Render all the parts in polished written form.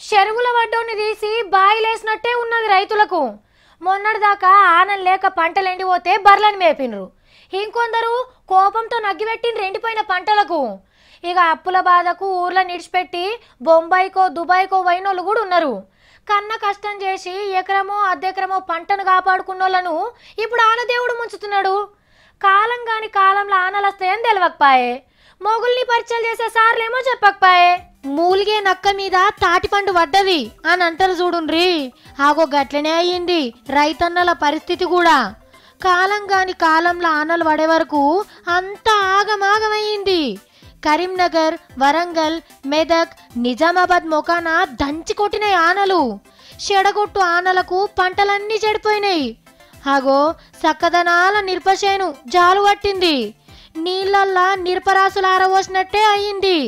చెరువుల వడ్డోని తీసి బాయిలేసినట్టే ఉన్నది రైతులకు. మొన్నటిదాకా ఆనం లేక పంటలు ఎండిపోతే బర్లను మేపినరు. ఇంకొందరు కోపంతో నగ్గిపెట్టిన ఎండిపోయిన పంటలకు. ఇక అప్పుల బాధకు ఊర్లో నిడిచిపెట్టి బొంబాయికో దుబాయ్కో పోయినోళ్ళు కూడా ఉన్నారు. కన్న కష్టం చేసి ఎకరమో అర్ధెకరమో పంటను కాపాడుకున్నోళ్ళను ఇప్పుడు ఆనదేవుడు ముంచుతున్నాడు. కాలం కాని కాలంలో ఆనలు వస్తాయని తెలియకపాయే. మొగుల్ని పరిచయాలు చేసే సార్లేమో చెప్పకపాయే. మూలిగే నక్క మీద తాటిపండు పడ్డది అని అంటారు చూడుండ్రి. ఆగో గట్లనే అయ్యింది రైతన్నల పరిస్థితి కూడా. కాలం కాని కాలంలో ఆనలు పడే వరకు అంతా ఆగమాగమయ్యింది. కరీంనగర్, వరంగల్, మెదక్, నిజామాబాద్ మొకాన దంచి కొట్టిన ఆనలు. చెడగొట్టు ఆనలకు పంటలన్నీ చెడిపోయినాయి. ఆగో సక్కదనాల నిరపచేను జాలు పట్టింది. నీళ్ళల్లా నిరపరాసులు ఆరవోసినట్టే అయ్యింది.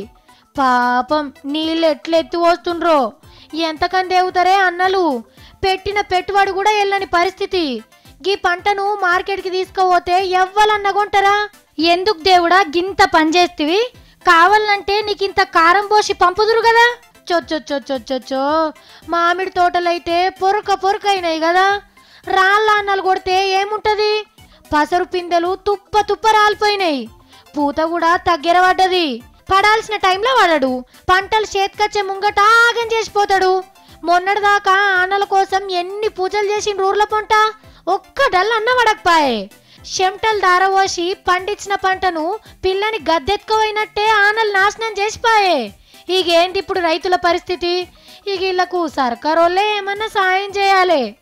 పాపం నీళ్ళు ఎట్లెత్తి వస్తుండ్రో. ఎంతకని దేవుతారే అన్నలు. పెట్టిన పెట్టుబడి కూడా వెళ్ళని పరిస్థితి. గీ పంటను మార్కెట్కి తీసుకుపోతే ఎవ్వలన్న కొంటారా? ఎందుకు దేవుడా గింత పనిచేస్తేవి? కావాలంటే నీకింత కారం పోసి పంపుదురు కదా. చొచ్చొచ్చొచ్చొచ్చో మామిడి తోటలైతే పొరక పొరక అయినాయి కదా. రాళ్ళ అన్నలు కొడితే ఏముంటది? పసరు పిందెలు తుప్ప తుప్ప రాలిపోయినాయి. పూత కూడా తగ్గెరబడ్డది. పడాల్సిన టైంలో పడడు. పంటలు చేతికొచ్చే ముంగట ఆగం చేసిపోతాడు. మొన్నటిదాకా ఆనల కోసం ఎన్ని పూజలు చేసిన రూర్ల పొంట ఒక్క డల్ అన్న పడకపాయే. చెమటలు దారవోసి పండించిన పంటను పిల్లని గద్దెత్తుకుపోయినట్టే ఆనలు నాశనం చేసిపాయే. ఇగేంటి ఇప్పుడు రైతుల పరిస్థితి? ఇక వీళ్ళకు సర్కారోళ్ళే ఏమన్నా సాయం చేయాలి.